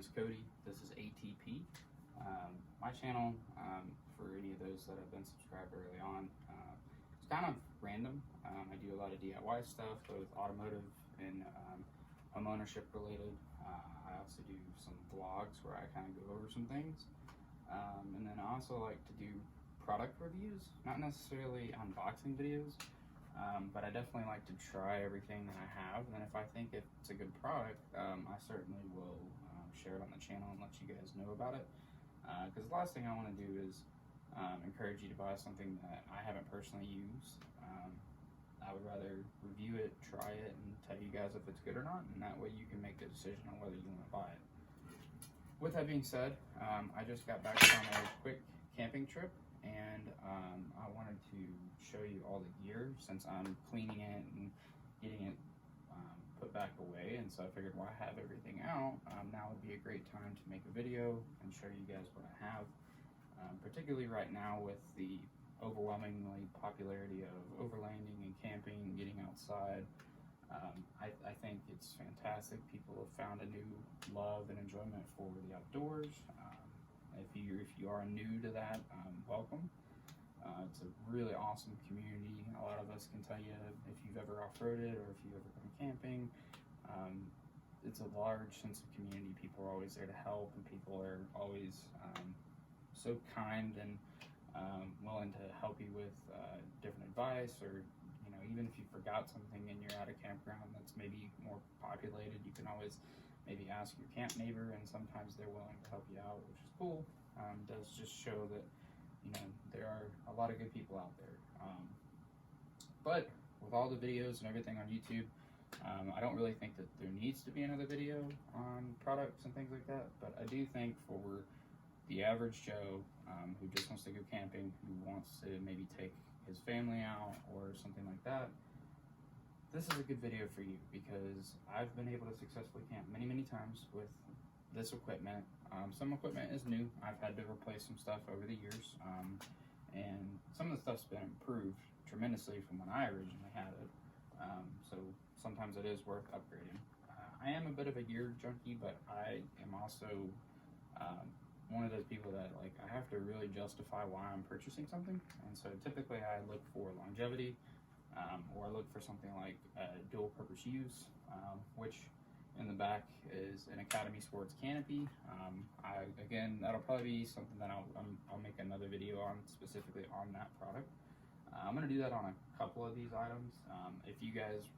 name's Cody. This is ATP. My channel, for any of those that have been subscribed early on, it's kind of random. I do a lot of DIY stuff, both automotive and home ownership related. I also do some vlogs where I kind of go over some things. And then I also like to do product reviews, not necessarily unboxing videos, but I definitely like to try everything that I have. And if I think it's a good product, I certainly will share it on the channel and let you guys know about it. Because the last thing I want to do is encourage you to buy something that I haven't personally used. I would rather review it, try it, and tell you guys if it's good or not, and that way you can make a decision on whether you want to buy it. With that being said, I just got back from a quick camping trip, and I wanted to show you all the gear since I'm cleaning it and getting it put back away. And so I figured, why have everything out? Now would be a great time to make a video and show you guys what I have, particularly right now with the overwhelmingly popularity of overlanding and camping and getting outside. I think it's fantastic. People have found a new love and enjoyment for the outdoors. If you are new to that, welcome. It's a really awesome community. A lot of us can tell you if you've ever off-roaded or if you've ever gone camping. It's a large sense of community. People are always there to help, and people are always so kind and willing to help you with different advice, or even if you forgot something and you're at a campground that's maybe more populated, you can always maybe ask your camp neighbor, and sometimes they're willing to help you out, which is cool. Does just show that there are a lot of good people out there. But with all the videos and everything on YouTube, I don't really think that there needs to be another video on products and things like that, but I do think for the average Joe who just wants to go camping, who wants to maybe take his family out or something like that, this is a good video for you, because I've been able to successfully camp many times with this equipment. Some equipment is new. I've had to replace some stuff over the years, and some of the stuff's been improved tremendously from when I originally had it. So sometimes it is worth upgrading. I am a bit of a gear junkie, but I am also one of those people that, like, I have to really justify why I'm purchasing something. And so typically I look for longevity, or I look for something like dual purpose use, which in the back is an Academy Sports canopy. Again, that'll probably be something that I'll make another video on, specifically on that product. I'm going to do that on a couple of these items. If you guys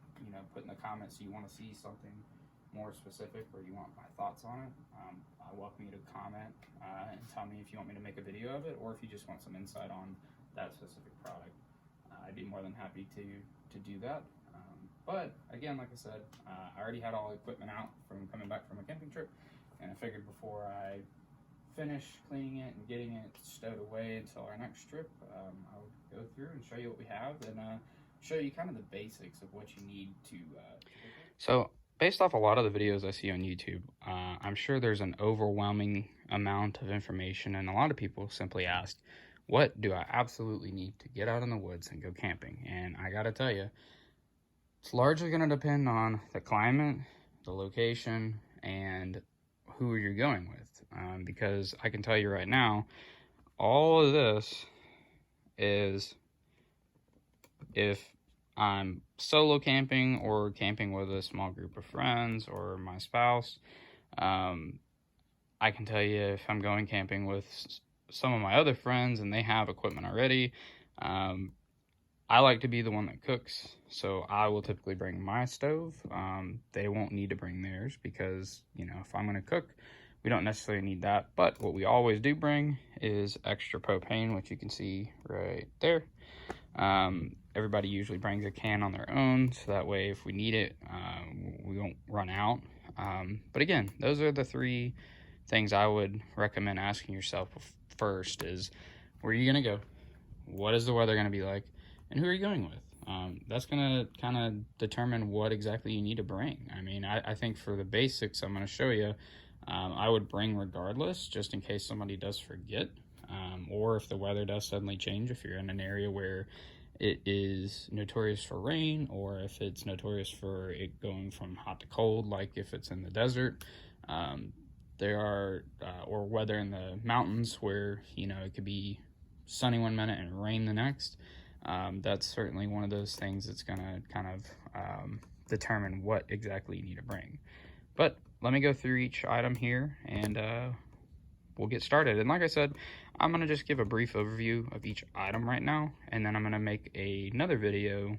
put in the comments you want to see something more specific, or you want my thoughts on it, I welcome you to comment and tell me if you want me to make a video of it, or if you just want some insight on that specific product. I'd be more than happy to do that. But again, like I said, I already had all the equipment out from coming back from a camping trip, and I figured before I finish cleaning it and getting it stowed away until our next trip, I would go through and show you what we have, and show you kind of the basics of what you need to. So based off a lot of the videos I see on YouTube, I'm sure there's an overwhelming amount of information, and a lot of people simply ask, what do I absolutely need to get out in the woods and go camping? And I gotta tell you, it's largely going to depend on the climate, the location, and who you're going with. Because I can tell you right now, all of this is if I'm solo camping or camping with a small group of friends or my spouse. I can tell you if I'm going camping with some of my other friends and they have equipment already, I like to be the one that cooks, so I will typically bring my stove. They won't need to bring theirs because, if I'm going to cook, we don't necessarily need that. But what we always do bring is extra propane, which you can see right there. Everybody usually brings a can on their own, so that way if we need it, we won't run out. But again, those are the three things I would recommend asking yourself first is, where are you going to go? What is the weather going to be like? And who are you going with? That's going to kind of determine what exactly you need to bring. I mean, I think for the basics I'm going to show you, I would bring regardless, just in case somebody does forget, or if the weather does suddenly change, if you're in an area where it is notorious for rain, or if it's notorious for it going from hot to cold, like if it's in the desert. there are, or weather in the mountains where, you know, it could be sunny one minute and rain the next. That's certainly one of those things that's going to kind of determine what exactly you need to bring. But let me go through each item here, and we'll get started. And like I said, I'm going to just give a brief overview of each item right now, and then I'm going to make another video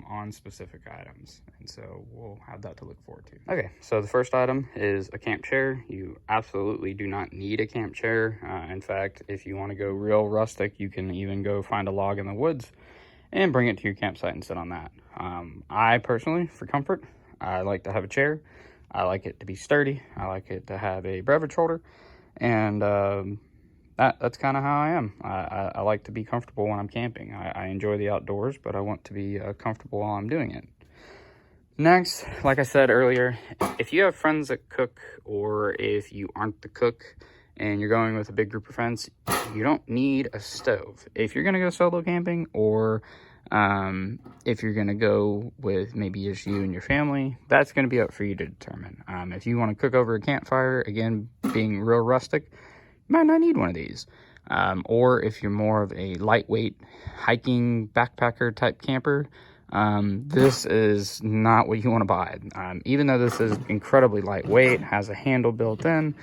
on specific items, and so we'll have that to look forward to. Okay, so the first item is a camp chair. You absolutely do not need a camp chair. In fact, if you want to go real rustic, you can even go find a log in the woods and bring it to your campsite and sit on that. I personally, for comfort, I like to have a chair. I like it to be sturdy. I like it to have a beverage holder, and that's kind of how I am. I like to be comfortable when I'm camping. I enjoy the outdoors, but I want to be comfortable while I'm doing it. Next, like I said earlier, if you have friends that cook, or if you aren't the cook and you're going with a big group of friends, you don't need a stove. If you're going to go solo camping, or if you're going to go with maybe just you and your family, that's going to be up for you to determine. If you want to cook over a campfire, again, being real rustic, you might not need one of these. Or if you're more of a lightweight hiking backpacker type camper, this is not what you want to buy. Even though this is incredibly lightweight, has a handle built in,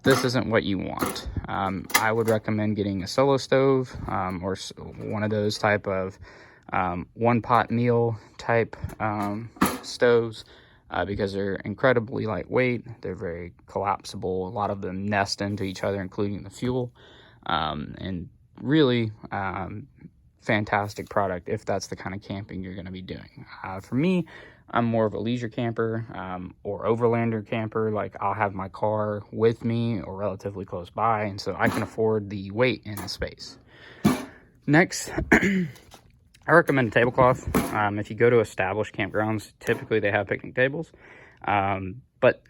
this isn't what you want. I would recommend getting a solo stove, or one of those type of one pot meal type stoves, because they're incredibly lightweight. They're very collapsible. A lot of them nest into each other, including the fuel, and really fantastic product if that's the kind of camping you're going to be doing. For me, I'm more of a leisure camper, or overlander camper. Like, I'll have my car with me or relatively close by, and so I can afford the weight and the space. Next, I recommend a tablecloth. If you go to established campgrounds, typically they have picnic tables, but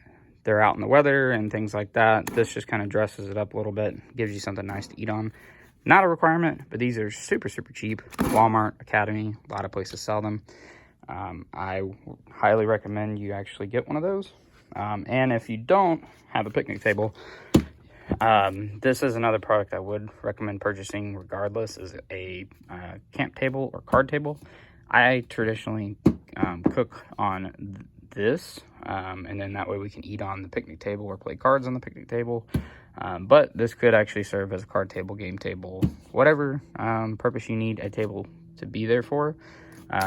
they're out in the weather and things like that. This just kind of dresses it up a little bit, gives you something nice to eat on. Not a requirement, but these are super, super cheap. Walmart, Academy, a lot of places sell them. I highly recommend you actually get one of those. And if you don't have a picnic table, this is another product I would recommend purchasing regardless, is a camp table or card table. I traditionally cook on this, and then that way we can eat on the picnic table or play cards on the picnic table. But this could actually serve as a card table, game table, whatever purpose you need a table to be there for.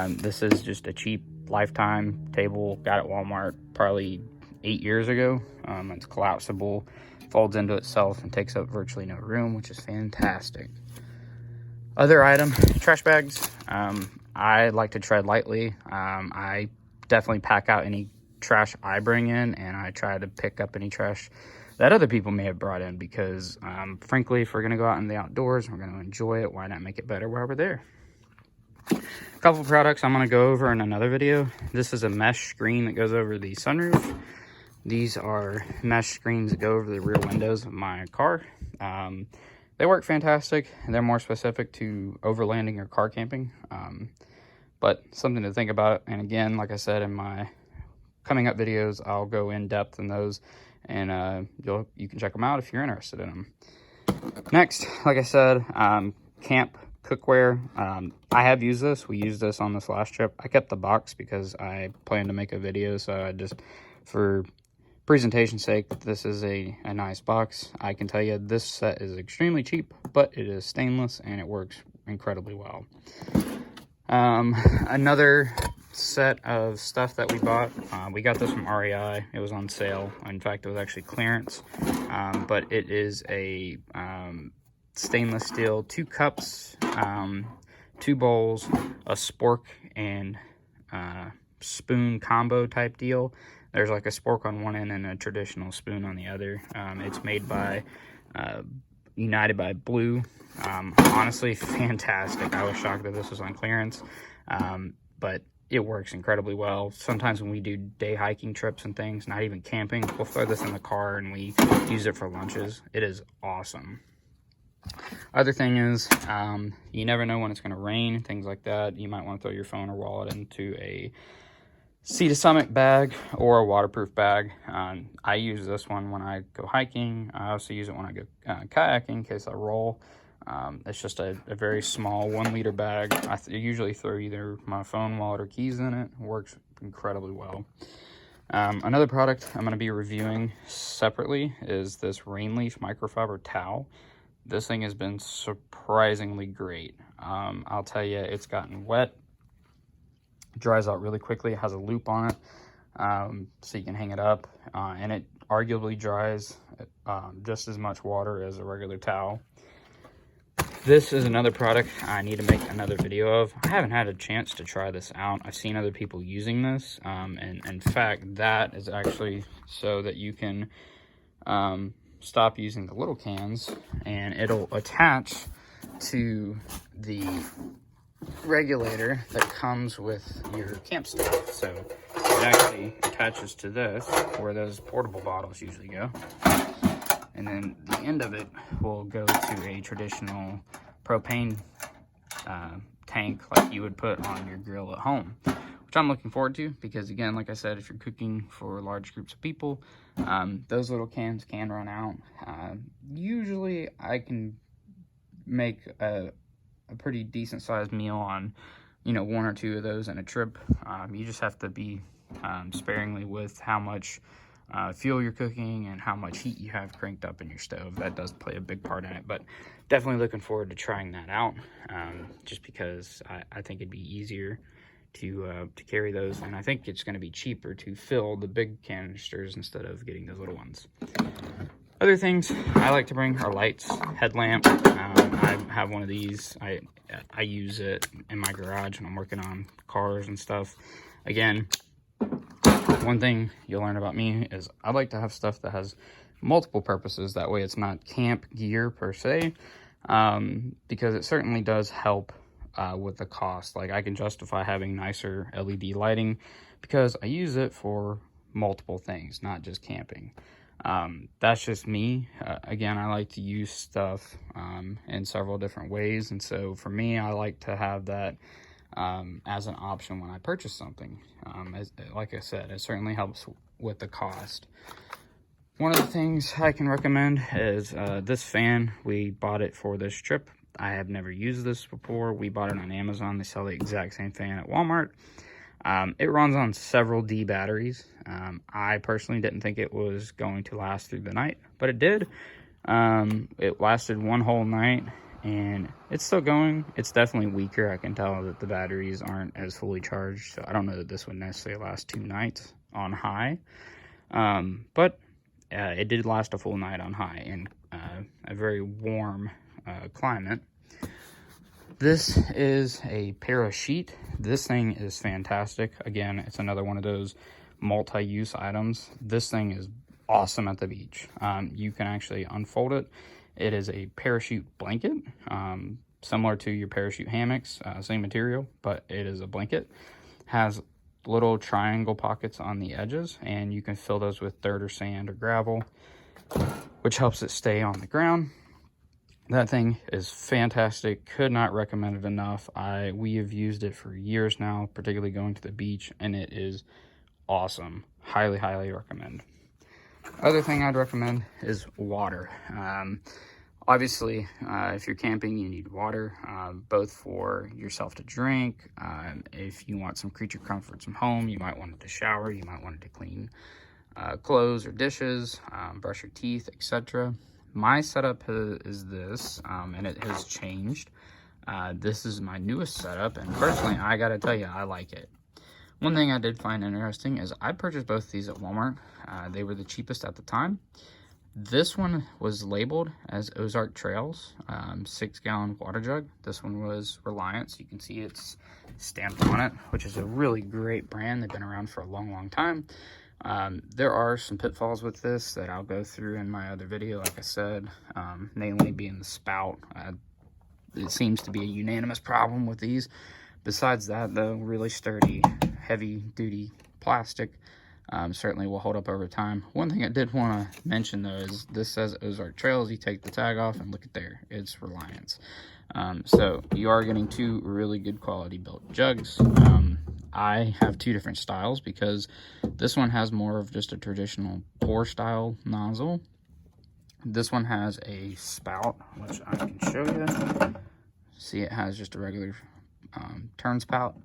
This is just a cheap lifetime table, got at Walmart probably 8 years ago. It's collapsible, folds into itself, and takes up virtually no room, which is fantastic. Other item, trash bags. I like to tread lightly. I definitely pack out any trash I bring in, and I try to pick up any trash that other people may have brought in, because frankly, if we're going to go out in the outdoors, we're going to enjoy it, why not make it better while we're there? A couple of products I'm going to go over in another video. This is a mesh screen that goes over the sunroof. These are mesh screens that go over the rear windows of my car. They work fantastic. They're more specific to overlanding or car camping, but something to think about. And again, like I said, in my coming up videos, I'll go in depth in those, and you can check them out if you're interested in them. Next, like I said, camp cookware. I have used this. We used this on this last trip. I kept the box because I plan to make a video, so I just, for presentation sake, this is a nice box. I can tell you this set is extremely cheap, but it is stainless and it works incredibly well. Another set of stuff that we bought, we got this from REI. It was on sale. In fact, it was actually clearance, but it is a stainless steel 2 cups, 2 bowls, a spork and spoon combo type deal. There's like a spork on one end and a traditional spoon on the other. It's made by United by Blue. Honestly, fantastic. I was shocked that this was on clearance, but it works incredibly well. Sometimes when we do day hiking trips and things, not even camping, we'll throw this in the car and we use it for lunches. It is awesome. Other thing is, you never know when it's going to rain, things like that. You might want to throw your phone or wallet into a sea to summit bag or a waterproof bag. I use this one when I go hiking. I also use it when I go kayaking in case I roll. It's just a very small 1 liter bag. I usually throw either my phone, wallet, or keys in it. It works incredibly well. Another product I'm going to be reviewing separately is this rain leaf microfiber towel. This thing has been surprisingly great. I'll tell you, it's gotten wet. It dries out really quickly. It has a loop on it, so you can hang it up, and it arguably dries just as much water as a regular towel. This is another product I need to make another video of. I haven't had a chance to try this out. I've seen other people using this, and in fact, that is actually so that you can stop using the little cans, and it'll attach to the regulator that comes with your camp stuff. So it actually attaches to this, where those portable bottles usually go. And then the end of it will go to a traditional propane tank like you would put on your grill at home, which I'm looking forward to because, again, like I said, if you're cooking for large groups of people, those little cans can run out. Usually I can make a pretty decent sized meal on, 1 or 2 of those in a trip. You just have to be sparingly with how much fuel you're cooking and how much heat you have cranked up in your stove. That does play a big part in it, but definitely looking forward to trying that out, just because I think it'd be easier to carry those, and I think it's going to be cheaper to fill the big canisters instead of getting those little ones. Other things I like to bring are lights, headlamp. I have one of these. I use it in my garage when I'm working on cars and stuff. Again, one thing you'll learn about me is I like to have stuff that has multiple purposes. That way it's not camp gear per se, because it certainly does help with the cost. Like, I can justify having nicer LED lighting because I use it for multiple things, not just camping. That's just me. Again, I like to use stuff in several different ways, and so for me, I like to have that as an option when I purchase something. Like I said, it certainly helps with the cost. One of the things I can recommend is this fan. We bought it for this trip. I have never used this before. We bought it on Amazon. They sell the exact same fan at Walmart. It runs on several D batteries. I personally didn't think it was going to last through the night, but it did. It lasted 1 whole night, and it's still going. It's definitely weaker. I can tell that the batteries aren't as fully charged, so I don't know that this would necessarily last 2 nights on high. But it did last a full night on high in a very warm climate. This is a para sheet. This thing is fantastic. Again, it's another one of those multi-use items. This thing is awesome at the beach. You can actually unfold it. It is a parachute blanket, similar to your parachute hammocks, same material, but it is a blanket. Has little triangle pockets on the edges, and you can fill those with dirt or sand or gravel, which helps it stay on the ground. That thing is fantastic. Could not recommend it enough. We have used it for years now, particularly going to the beach, and it is awesome. Highly, highly recommend. Other thing I'd recommend is water. Obviously, if you're camping, you need water, both for yourself to drink. If you want some creature comforts from home, you might want it to shower, you might want it to clean clothes or dishes, brush your teeth, etc. My setup is this, and it has changed. This is my newest setup, and personally, I gotta tell you, I like it. One thing I did find interesting is I purchased both of these at Walmart. They were the cheapest at the time. This one was labeled as Ozark Trails, 6-gallon water jug. This one was Reliance. You can see it's stamped on it, which is a really great brand. They've been around for a long, long time. There are some pitfalls with this that I'll go through in my other video, like I said, namely being the spout. It seems to be a unanimous problem with these. Besides that, though, really sturdy, heavy-duty plastic. Certainly will hold up over time. One thing I did want to mention, though, is this says Ozark Trails. You take the tag off and look at there. It's Reliance. So you are getting 2 really good quality built jugs. I have two different styles because this one has more of just a traditional pour style nozzle. This one has a spout, which I can show you. See, it has just a regular turn spout.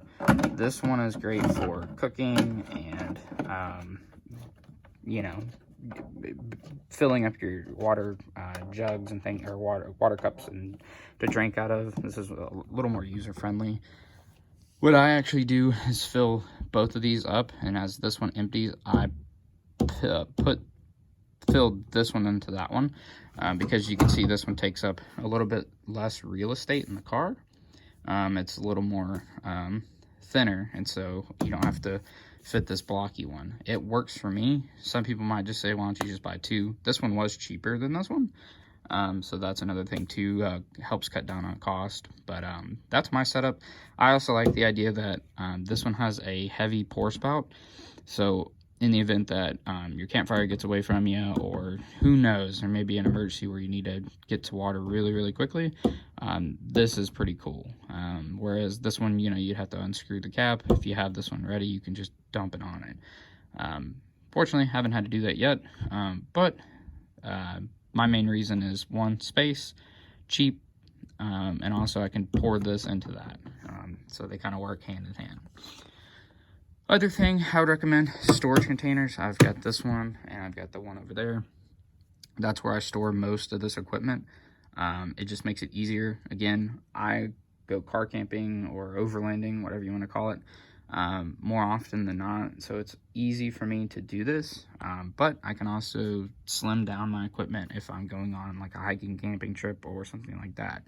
This one is great for cooking and, you know, filling up your water jugs and things, or water cups and to drink out of. This is a little more user friendly. What I actually do is fill both of these up, and as this one empties, I filled this one into that one because you can see this one takes up a little bit less real estate in the car. It's a little more thinner, and so you don't have to fit this blocky one. It works for me. Some people might just say, why don't you just buy two? This one was cheaper than this one, so that's another thing too. Helps cut down on cost. But that's my setup. I also like the idea that this one has a heavy pour spout, so in the event that your campfire gets away from you, or who knows, there may be an emergency where you need to get to water really quickly, this is pretty cool. Whereas this one, you know, you'd have to unscrew the cap. If you have this one ready, you can just dump it on it. Fortunately, haven't had to do that yet, but my main reason is, one, space, cheap, and also I can pour this into that. So they kind of work hand in hand. Other thing I would recommend, storage containers. I've got this one and I've got the one over there. That's where I store most of this equipment. It just makes it easier. Again, I go car camping or overlanding, whatever you want to call it, more often than not. So it's easy for me to do this, but I can also slim down my equipment if I'm going on like a hiking camping trip or something like that.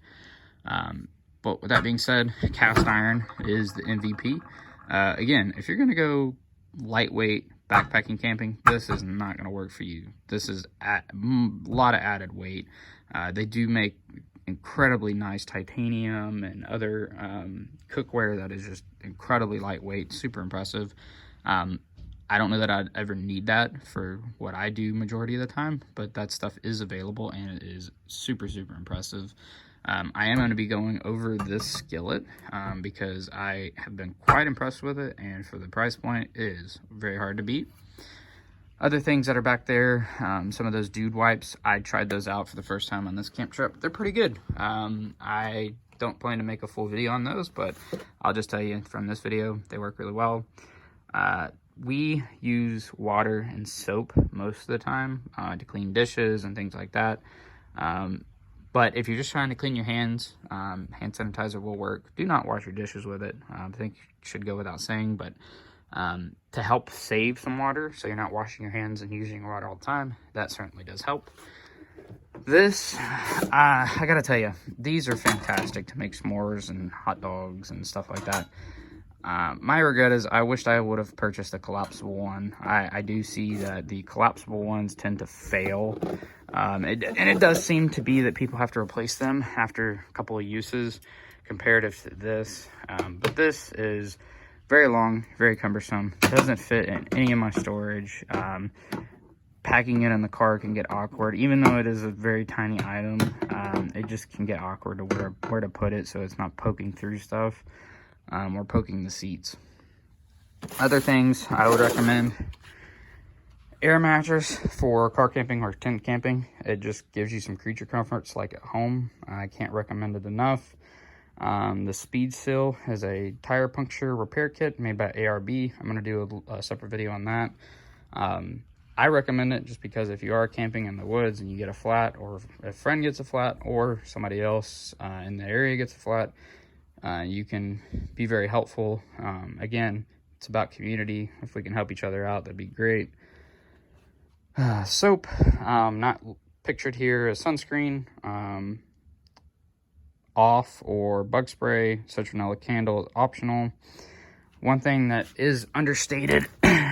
But with that being said, cast iron is the MVP. Again, if you're going to go lightweight backpacking camping, this is not going to work for you. This is a lot of added weight. They do make incredibly nice titanium and other cookware that is just incredibly lightweight, super impressive. I don't know that I'd ever need that for what I do majority of the time, but that stuff is available and it is super impressive. I am going to be going over this skillet because I have been quite impressed with it, and for the price point, it is very hard to beat. Other things that are back there, some of those dude wipes, I tried those out for the first time on this camp trip. They're pretty good. I don't plan to make a full video on those, but I'll just tell you from this video, they work really well. We use water and soap most of the time to clean dishes and things like that. But if you're just trying to clean your hands, hand sanitizer will work. Do not wash your dishes with it. I think it should go without saying, but to help save some water so you're not washing your hands and using your water all the time, that certainly does help. This, I gotta tell you, these are fantastic to make s'mores and hot dogs and stuff like that. My regret is I wished I would have purchased a collapsible one. I do see that the collapsible ones tend to fail. And it does seem to be that people have to replace them after a couple of uses comparative to this. But this is very long, very cumbersome. It doesn't fit in any of my storage. Packing it in the car can get awkward. Even though it is a very tiny item, it just can get awkward to where to put it so it's not poking through stuff or poking the seats. Other things I would recommend: air mattress for car camping or tent camping. It just gives you some creature comforts like at home. I can't recommend it enough. The Speed Seal is a tire puncture repair kit made by ARB. I'm going to do a separate video on that. I recommend it just because if you are camping in the woods and you get a flat, or if a friend gets a flat, or somebody else in the area gets a flat, you can be very helpful. Again, it's about community. If we can help each other out, that'd be great. Soap, not pictured here as sunscreen, off or bug spray, citronella candle is optional. One thing that is understated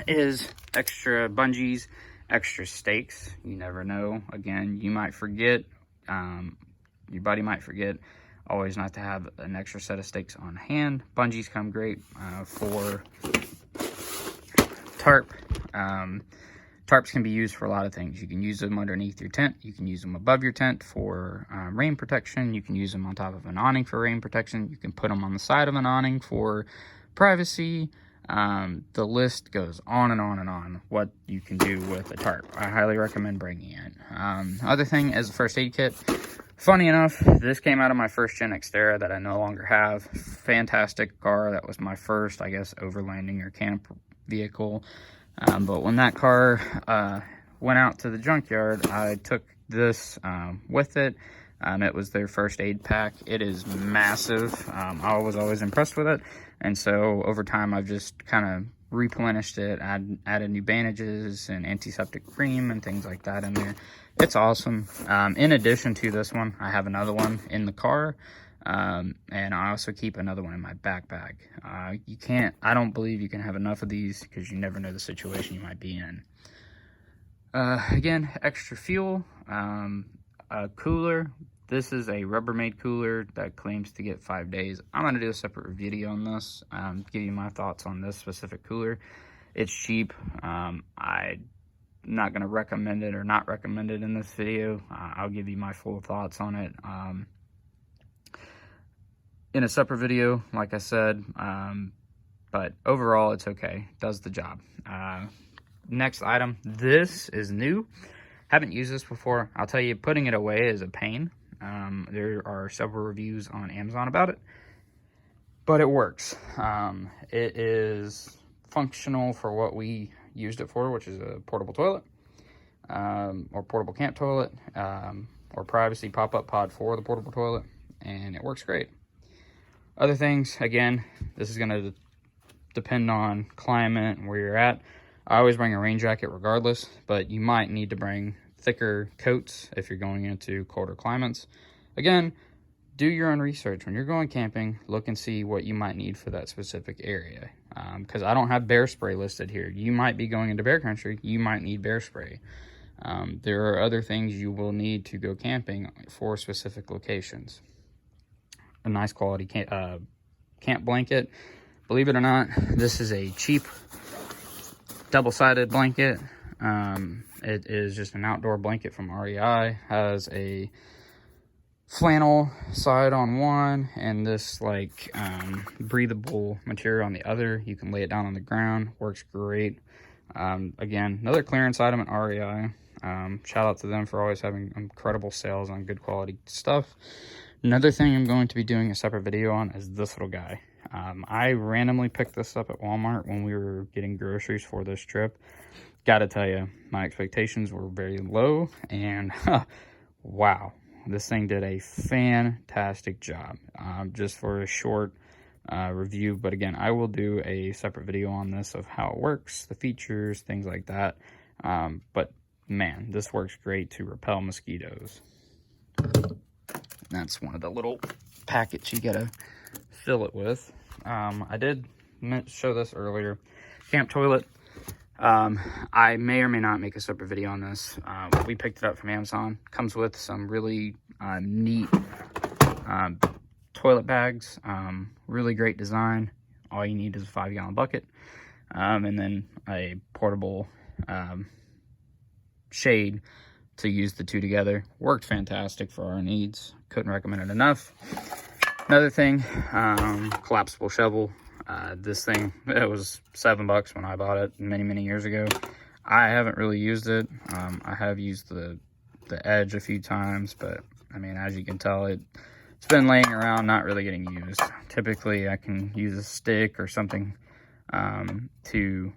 is extra bungees, extra stakes. You never know. Again, you might forget, your buddy might forget. Always not to have an extra set of stakes on hand. Bungees come great for tarp. Tarps can be used for a lot of things. You can use them underneath your tent. You can use them above your tent for rain protection. You can use them on top of an awning for rain protection. You can put them on the side of an awning for privacy. The list goes on and on and on what you can do with a tarp. I highly recommend bringing it. Other thing is a first aid kit. Funny enough, this came out of my first gen Xterra that I no longer have. Fantastic car. That was my first, I guess, overlanding or camp vehicle. But when that car went out to the junkyard, I took this with it. It was their first aid pack. It is massive. I was always impressed with it. And so over time, I've just kind of replenished it, added new bandages and antiseptic cream and things like that in there. It's awesome. In addition to this one, I have another one in the car. And I also keep another one in my backpack. I don't believe you can have enough of these because you never know the situation you might be in. Again, extra fuel, a cooler. This is a Rubbermaid cooler that claims to get 5 days. I'm going to do a separate video on this, give you my thoughts on this specific cooler. It's cheap. I'm not going to recommend it or not recommend it in this video. I'll give you my full thoughts on it in a separate video, like I said. But overall, it's okay. Does the job. Next item. This is new. Haven't used this before. I'll tell you, putting it away is a pain. There are several reviews on Amazon about it, but it works. It is functional for what we used it for, which is a portable toilet, or portable camp toilet, or privacy pop-up pod for the portable toilet, and it works great. Other things, again, this is going to depend on climate and where you're at. I always bring a rain jacket regardless, but you might need to bring thicker coats if you're going into colder climates. Again, do your own research. When you're going camping, look and see what you might need for that specific area. Because I don't have bear spray listed here. You might be going into bear country. You might need bear spray. There are other things you will need to go camping for specific locations. A nice quality camp blanket. Believe it or not, this is a cheap double-sided blanket. It is just an outdoor blanket from REI. Has a flannel side on one and this like breathable material on the other. You can lay it down on the ground. Works great. Again, another clearance item at REI. Shout out to them for always having incredible sales on good quality stuff. Another thing I'm going to be doing a separate video on is this little guy. I randomly picked this up at Walmart when we were getting groceries for this trip. Gotta tell you, my expectations were very low, and wow, this thing did a fantastic job. Just for a short review, but again, I will do a separate video on this of how it works, the features, things like that. But man, this works great to repel mosquitoes. That's one of the little packets you gotta fill it with. I did show this earlier. Camp toilet. I may or may not make a separate video on this. We picked it up from Amazon. Comes with some really neat toilet bags. Really great design. All you need is a 5-gallon bucket. And then a portable shade to use the two together. Worked fantastic for our needs. Couldn't recommend it enough. Another thing, collapsible shovel. This thing, it was $7 when I bought it many years ago. I haven't really used it. I have used the edge a few times, but I mean, as you can tell, it's been laying around, not really getting used. Typically, I can use a stick or something to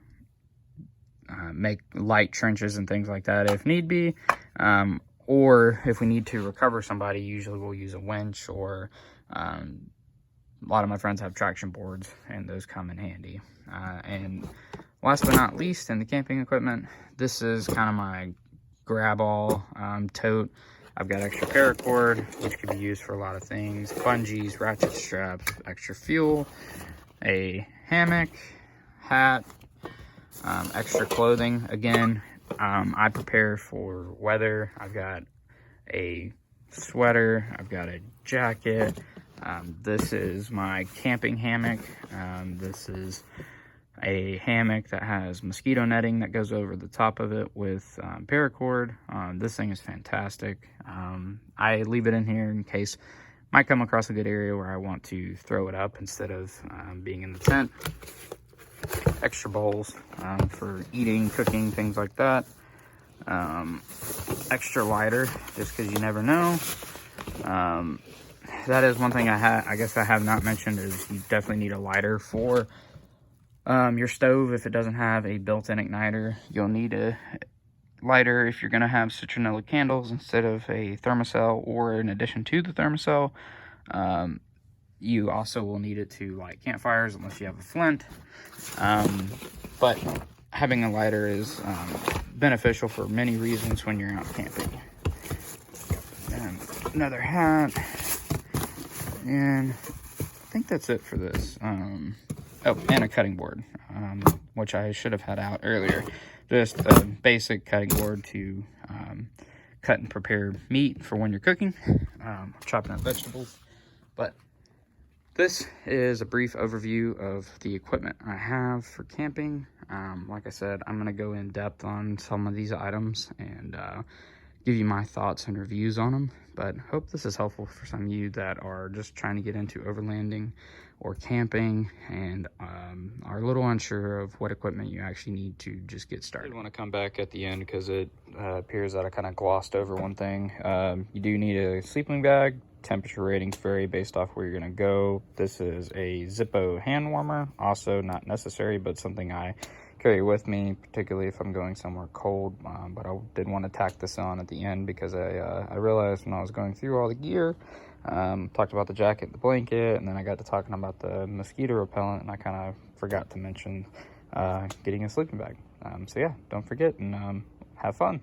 make light trenches and things like that if need be. Or if we need to recover somebody, usually we'll use a winch, or a lot of my friends have traction boards, and those come in handy. And last but not least, in the camping equipment, this is kind of my grab-all tote. I've got extra paracord, which can be used for a lot of things, bungees, ratchet straps, extra fuel, a hammock, hat, extra clothing. Again, I prepare for weather. I've got a sweater, I've got a jacket. This is my camping hammock. This is a hammock that has mosquito netting that goes over the top of it with paracord. This thing is fantastic. I leave it in here in case I might come across a good area where I want to throw it up instead of being in the tent. extra bowls for eating, cooking, things like that. Extra lighter, just because you never know. That is one thing I guess I have not mentioned, is you definitely need a lighter for your stove. If it doesn't have a built-in igniter, you'll need a lighter if you're going to have citronella candles instead of a thermocell, or in addition to the thermocell. You also will need it to light campfires unless you have a flint. But having a lighter is beneficial for many reasons when you're out camping. And another hat, and I think that's it for this. Oh, and a cutting board, which I should have had out earlier. Just a basic cutting board to cut and prepare meat for when you're cooking, chopping up vegetables. But this is a brief overview of the equipment I have for camping. Like I said, I'm going to go in depth on some of these items and give you my thoughts and reviews on them. But hope this is helpful for some of you that are just trying to get into overlanding or camping and are a little unsure of what equipment you actually need to just get started. I did want to come back at the end because it appears that I kind of glossed over one thing. You do need a sleeping bag. Temperature ratings vary based off where you're going to go. This is a Zippo hand warmer, also not necessary, but something I carry with me, particularly if I'm going somewhere cold. But I did want to tack this on at the end because I realized when I was going through all the gear, talked about the jacket, the blanket, and then I got to talking about the mosquito repellent, and I kind of forgot to mention getting a sleeping bag. So yeah, don't forget, and have fun.